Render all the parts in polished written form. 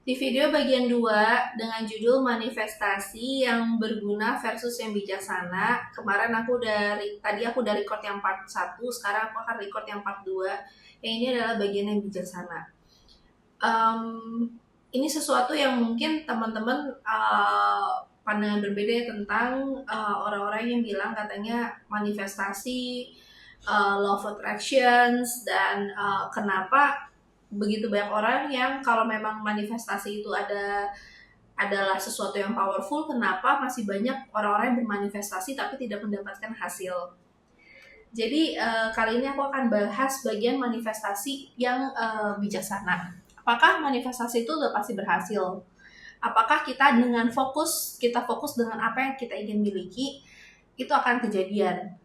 Di video bagian 2 dengan judul manifestasi yang berguna versus yang bijaksana. Kemarin tadi aku udah record yang part 1, sekarang aku akan record yang part 2. Yang ini adalah bagian yang bijaksana. Ini sesuatu yang mungkin teman-teman pandangan berbeda tentang orang-orang yang bilang katanya manifestasi, law of attractions, dan kenapa begitu banyak orang yang kalau memang manifestasi itu adalah sesuatu yang powerful, kenapa masih banyak orang-orang yang bermanifestasi tapi tidak mendapatkan hasil. Jadi kali ini aku akan bahas bagian manifestasi yang bijaksana. Apakah manifestasi itu udah pasti berhasil? Apakah kita fokus dengan apa yang kita ingin miliki, itu akan kejadian?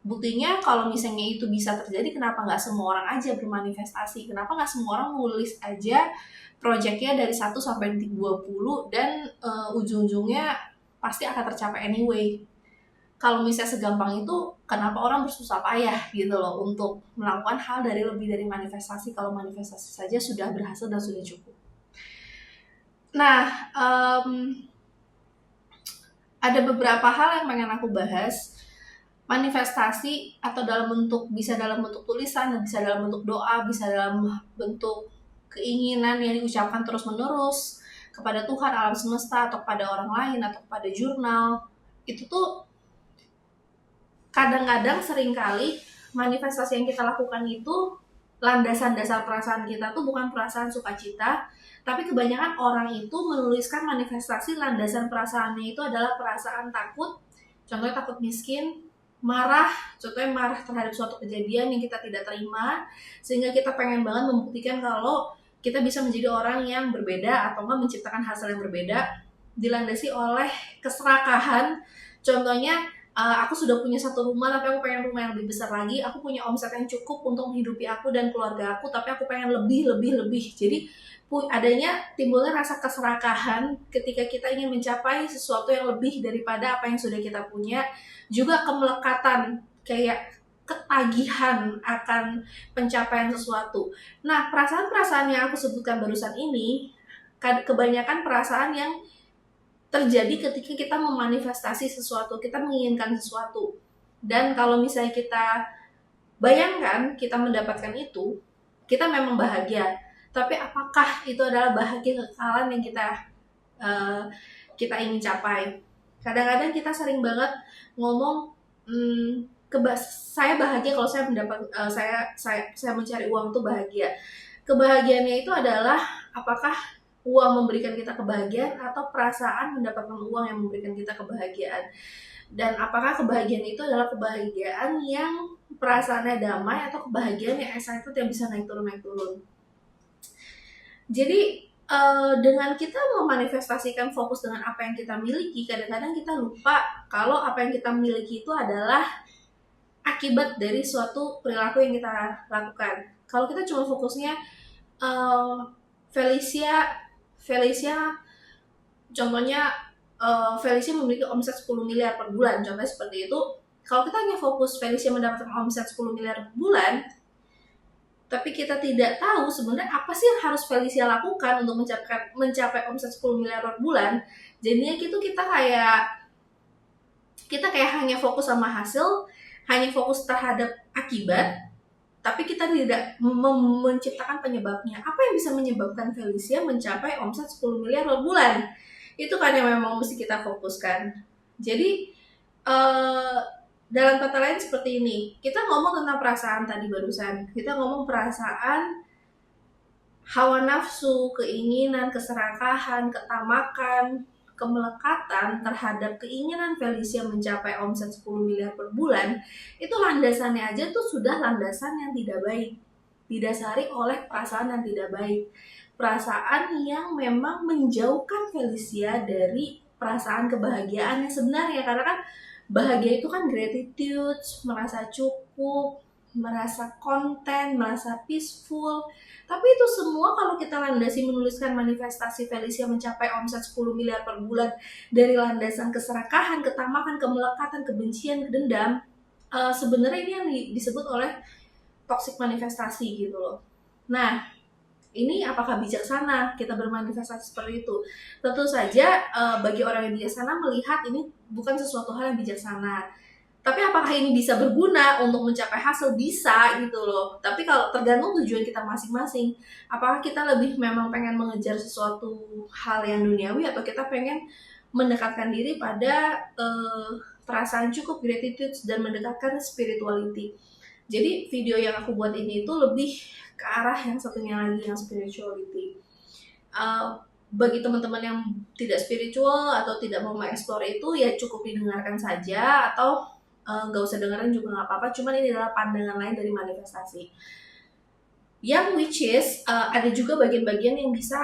Buktinya kalau misalnya itu bisa terjadi, kenapa nggak semua orang aja bermanifestasi? Kenapa nggak semua orang nulis aja proyeknya dari 1 sampai 20 dan ujung-ujungnya pasti akan tercapai anyway? Kalau misalnya segampang itu, kenapa orang bersusah payah gitu loh untuk melakukan hal dari lebih dari manifestasi, kalau manifestasi saja sudah berhasil dan sudah cukup. Nah, ada beberapa hal yang pengen aku bahas. Manifestasi atau bisa dalam bentuk tulisan, bisa dalam bentuk doa, bisa dalam bentuk keinginan yang diucapkan terus-menerus kepada Tuhan, alam semesta, atau kepada orang lain, atau kepada jurnal. Itu tuh kadang-kadang seringkali manifestasi yang kita lakukan itu landasan dasar perasaan kita tuh bukan perasaan sukacita, tapi kebanyakan orang itu menuliskan manifestasi landasan perasaannya itu adalah perasaan takut. Contohnya takut miskin, marah, contohnya marah terhadap suatu kejadian yang kita tidak terima, sehingga kita pengen banget membuktikan kalau kita bisa menjadi orang yang berbeda atau enggak menciptakan hasil yang berbeda, dilandasi oleh keserakahan. Contohnya, aku sudah punya satu rumah tapi aku pengen rumah yang lebih besar lagi, aku punya omset yang cukup untuk menghidupi aku dan keluarga aku, tapi aku pengen lebih. Jadi timbulnya rasa keserakahan ketika kita ingin mencapai sesuatu yang lebih daripada apa yang sudah kita punya. Juga kemelekatan, kayak ketagihan akan pencapaian sesuatu. Nah, perasaan-perasaan yang aku sebutkan barusan ini kebanyakan perasaan yang terjadi ketika kita memanifestasi sesuatu, kita menginginkan sesuatu. Dan kalau misalnya kita bayangkan kita mendapatkan itu, kita memang bahagia. Tapi apakah itu adalah bahagia kekekalan yang kita ingin capai? Kadang-kadang kita sering banget ngomong, saya bahagia kalau saya mencari uang itu bahagia. Kebahagiaannya itu adalah apakah uang memberikan kita kebahagiaan atau perasaan mendapatkan uang yang memberikan kita kebahagiaan. Dan apakah kebahagiaan itu adalah kebahagiaan yang perasaannya damai atau kebahagiaan yang excited yang bisa naik turun. Jadi dengan kita memanifestasikan fokus dengan apa yang kita miliki, kadang-kadang kita lupa kalau apa yang kita miliki itu adalah akibat dari suatu perilaku yang kita lakukan. Kalau kita cuma fokusnya Felicia contohnya, Felicia memiliki omset 10 miliar per bulan, contohnya seperti itu. Kalau kita hanya fokus Felicia mendapatkan omset 10 miliar per bulan, tapi kita tidak tahu sebenarnya apa sih yang harus Felicia lakukan untuk mencapai omset 10 miliar per bulan, jadinya kita kayak hanya fokus sama hasil, hanya fokus terhadap akibat, tapi kita tidak menciptakan penyebabnya. Apa yang bisa menyebabkan Felicia mencapai omset 10 miliar per bulan? Itu kan yang memang mesti kita fokuskan. Jadi dalam kata lain seperti ini, kita ngomong tentang perasaan tadi barusan, kita ngomong perasaan, hawa nafsu, keinginan, keserakahan, ketamakan, kemelekatan terhadap keinginan Felicia mencapai omset 10 miliar per bulan, itu landasannya aja tuh sudah landasan yang tidak baik, didasari oleh perasaan yang tidak baik, perasaan yang memang menjauhkan Felicia dari perasaan kebahagiaan yang sebenarnya. Karena kan bahagia itu kan gratitude, merasa cukup, merasa konten, merasa peaceful. Tapi itu semua kalau kita landasi menuliskan manifestasi Felicia mencapai omset 10 miliar per bulan dari landasan keserakahan, ketamakan, kemelekatan, kebencian, dendam, sebenarnya ini yang disebut oleh toxic manifestasi gitu loh. Nah, Ini apakah bijaksana kita bermanifestasi seperti itu? Tentu saja bagi orang yang bijaksana melihat ini bukan sesuatu hal yang bijaksana. Tapi apakah ini bisa berguna untuk mencapai hasil? Bisa gitu loh. Tapi kalau tergantung tujuan kita masing-masing. Apakah kita lebih memang pengen mengejar sesuatu hal yang duniawi atau kita pengen mendekatkan diri pada perasaan cukup, gratitude, dan mendekatkan spirituality. Jadi video yang aku buat ini itu lebih ke arah yang satunya lagi, yang spirituality. Bagi teman-teman yang tidak spiritual atau tidak mau mengeksplor itu, ya cukup didengarkan saja, atau nggak usah dengerin juga nggak apa-apa. Cuman ini adalah pandangan lain dari manifestasi. Yang which is ada juga bagian-bagian yang bisa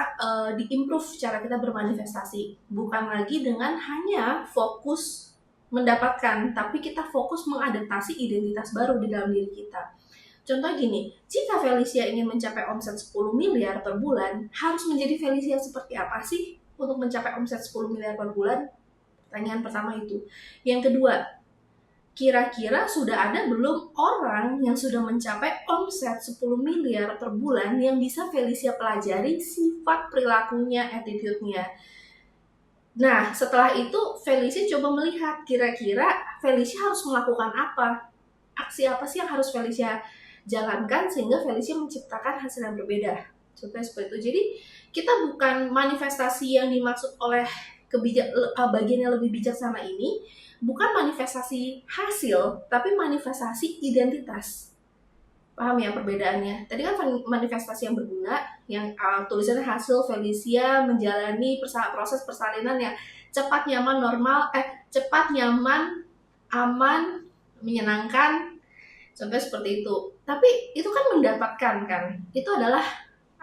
diimprove cara kita bermanifestasi. Bukan lagi dengan hanya fokus mendapatkan, tapi kita fokus mengadaptasi identitas baru di dalam diri kita. Contoh gini, jika Felicia ingin mencapai omset 10 miliar per bulan, harus menjadi Felicia seperti apa sih untuk mencapai omset 10 miliar per bulan? Pertanyaan pertama itu. Yang kedua, kira-kira sudah ada belum orang yang sudah mencapai omset 10 miliar per bulan yang bisa Felicia pelajari sifat perilakunya, attitude-nya? Nah, setelah itu Felicia coba melihat kira-kira Felicia harus melakukan apa? Aksi apa sih yang harus Felicia jalankan sehingga Felicia menciptakan hasil yang berbeda. Contohnya seperti itu. Jadi kita bukan manifestasi yang dimaksud oleh bagian yang lebih bijaksana ini, bukan manifestasi hasil, tapi manifestasi identitas. Paham ya perbedaannya? Tadi kan manifestasi yang berguna, yang tulisannya hasil Felicia menjalani proses persalinan yang cepat, nyaman, cepat, nyaman, aman, menyenangkan. Contohnya seperti itu. Tapi itu kan mendapatkan kan. Itu adalah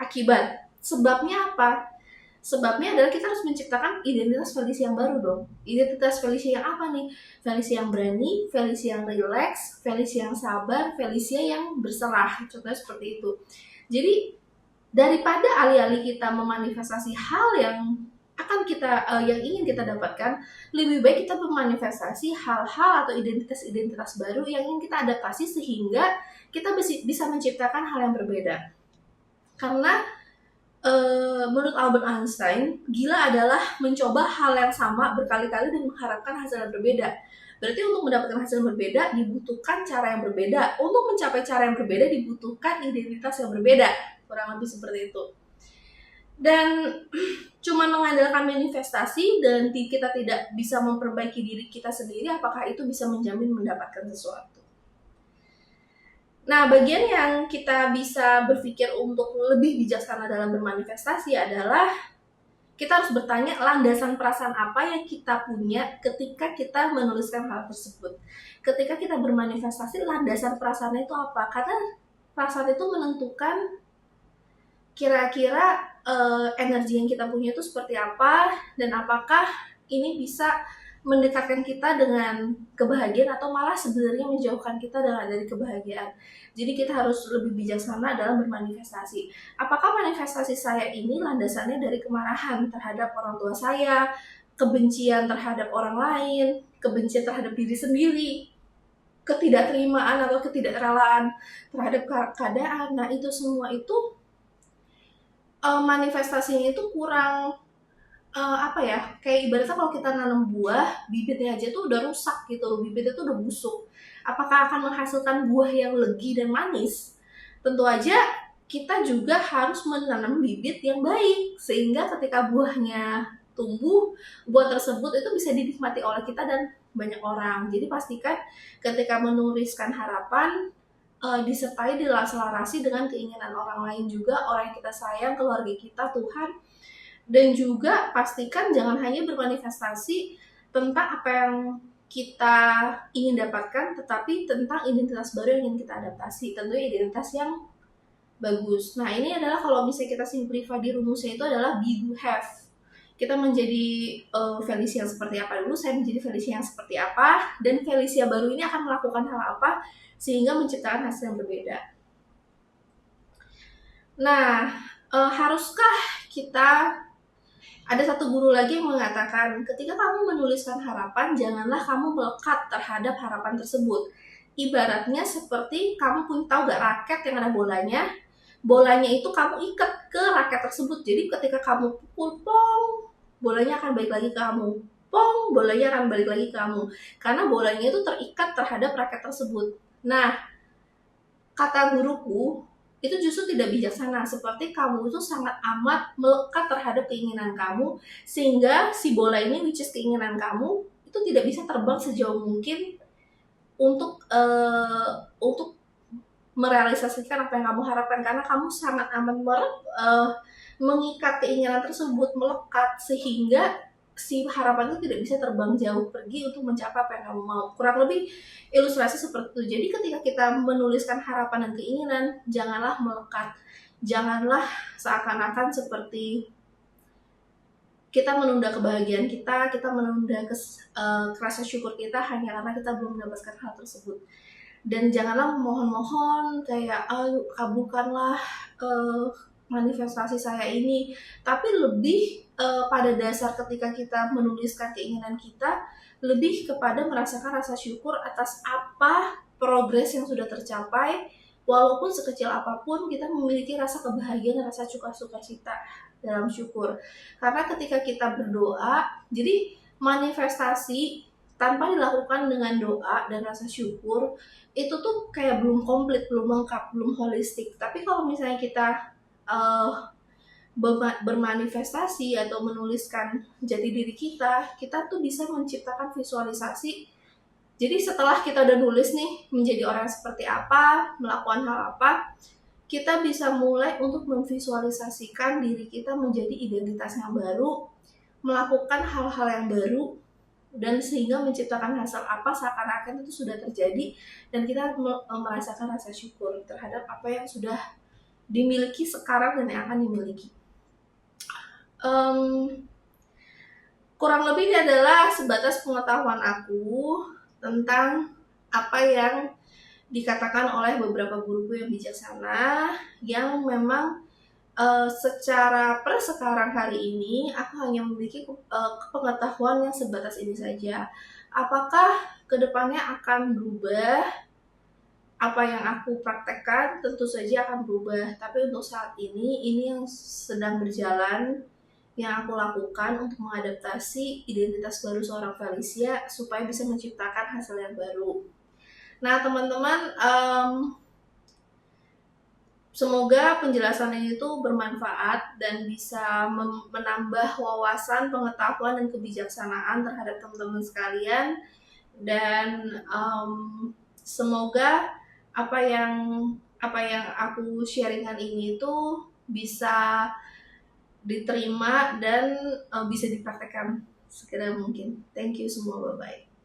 akibat. Sebabnya apa? Sebabnya adalah kita harus menciptakan identitas Felicia yang baru dong. Identitas Felicia yang apa nih? Felicia yang berani, Felicia yang relax, Felicia yang sabar, Felicia yang berserah. Contohnya seperti itu. Jadi daripada alih-alih kita memanifestasi hal yang akan yang ingin kita dapatkan, lebih baik kita memanifestasi hal-hal atau identitas-identitas baru yang ingin kita adaptasi sehingga kita bisa menciptakan hal yang berbeda. Karena menurut Albert Einstein, gila adalah mencoba hal yang sama berkali-kali dan mengharapkan hasil yang berbeda. Berarti untuk mendapatkan hasil yang berbeda dibutuhkan cara yang berbeda. Untuk mencapai cara yang berbeda dibutuhkan identitas yang berbeda. Kurang lebih seperti itu. Dan cuma mengandalkan manifestasi dan kita tidak bisa memperbaiki diri kita sendiri, apakah itu bisa menjamin mendapatkan sesuatu? Nah, bagian yang kita bisa berpikir untuk lebih bijaksana dalam bermanifestasi adalah kita harus bertanya landasan perasaan apa yang kita punya ketika kita menuliskan hal tersebut. Ketika kita bermanifestasi, landasan perasaannya itu apa? Karena perasaan itu menentukan kira-kira energi yang kita punya itu seperti apa, dan apakah ini bisa mendekatkan kita dengan kebahagiaan atau malah sebenarnya menjauhkan kita dari kebahagiaan. Jadi kita harus lebih bijaksana dalam bermanifestasi. Apakah manifestasi saya ini landasannya dari kemarahan terhadap orang tua saya, kebencian terhadap orang lain, kebencian terhadap diri sendiri, ketidakterimaan atau ketidakrelaan terhadap keadaan? Nah, itu semua itu manifestasinya itu kurang kayak ibaratnya kalau kita nanam buah, bibitnya aja tuh udah rusak gitu loh, bibitnya tuh udah busuk. Apakah akan menghasilkan buah yang legi dan manis? Tentu aja kita juga harus menanam bibit yang baik, sehingga ketika buahnya tumbuh, buah tersebut itu bisa dinikmati oleh kita dan banyak orang. Jadi pastikan ketika menuliskan harapan, disertai diselarasi dengan keinginan orang lain juga, orang yang kita sayang, keluarga kita, Tuhan. Dan juga pastikan jangan hanya bermanifestasi tentang apa yang kita ingin dapatkan, tetapi tentang identitas baru yang ingin kita adaptasi. Tentunya identitas yang bagus. Nah, ini adalah kalau misalnya kita simplify di rumusnya itu adalah be, do, have. Kita menjadi Felicia yang seperti apa dulu, saya menjadi Felicia yang seperti apa, dan Felicia baru ini akan melakukan hal apa sehingga menciptakan hasil yang berbeda. Nah, haruskah kita... Ada satu guru lagi yang mengatakan, ketika kamu menuliskan harapan, janganlah kamu melekat terhadap harapan tersebut. Ibaratnya seperti kamu tahu gak raket yang ada bolanya, bolanya itu kamu ikat ke raket tersebut. Jadi ketika kamu pukul pong, bolanya akan balik lagi ke kamu. Pong, bolanya akan balik lagi ke kamu. Karena bolanya itu terikat terhadap raket tersebut. Nah, kata guruku, itu justru tidak bijaksana. Seperti kamu itu sangat amat melekat terhadap keinginan kamu, sehingga si bola ini, which is keinginan kamu, itu tidak bisa terbang sejauh mungkin untuk merealisasikan apa yang kamu harapkan, karena kamu sangat amat mengikat keinginan tersebut, melekat, sehingga si harapan itu tidak bisa terbang jauh pergi untuk mencapai apa yang kamu mau. Kurang lebih ilustrasi seperti itu. Jadi ketika kita menuliskan harapan dan keinginan, janganlah melekat, janganlah seakan-akan seperti kita menunda kebahagiaan kita menunda rasa syukur kita hanya karena kita belum mendapatkan hal tersebut. Dan janganlah memohon-mohon kayak kabulkanlah manifestasi saya ini, tapi lebih pada dasar ketika kita menuliskan keinginan kita, lebih kepada merasakan rasa syukur atas apa progres yang sudah tercapai, walaupun sekecil apapun kita memiliki rasa kebahagiaan, rasa sukacita dalam syukur. Karena ketika kita berdoa, jadi manifestasi tanpa dilakukan dengan doa dan rasa syukur, itu tuh kayak belum komplit, belum lengkap, belum holistik. Tapi kalau misalnya kita bermanifestasi atau menuliskan jati diri kita tuh bisa menciptakan visualisasi. Jadi setelah kita udah nulis nih menjadi orang seperti apa, melakukan hal apa, kita bisa mulai untuk memvisualisasikan diri kita menjadi identitas yang baru, melakukan hal-hal yang baru, dan sehingga menciptakan hasil apa seakan-akan itu sudah terjadi, dan kita merasakan rasa syukur terhadap apa yang sudah dimiliki sekarang dan yang akan dimiliki. Kurang lebih ini adalah sebatas pengetahuan aku tentang apa yang dikatakan oleh beberapa guruku yang bijaksana, yang memang secara per sekarang hari ini aku hanya memiliki pengetahuan yang sebatas ini saja. Apakah kedepannya akan berubah? Apa yang aku praktekkan tentu saja akan berubah, tapi untuk saat ini yang sedang berjalan, yang aku lakukan untuk mengadaptasi identitas baru seorang Felicia supaya bisa menciptakan hasil yang baru. Nah teman-teman, semoga penjelasan ini tuh bermanfaat dan bisa menambah wawasan, pengetahuan, dan kebijaksanaan terhadap teman-teman sekalian. Dan semoga apa yang aku sharingkan ini tuh bisa diterima dan bisa dipraktekkan segera mungkin. Thank you semua, bye-bye.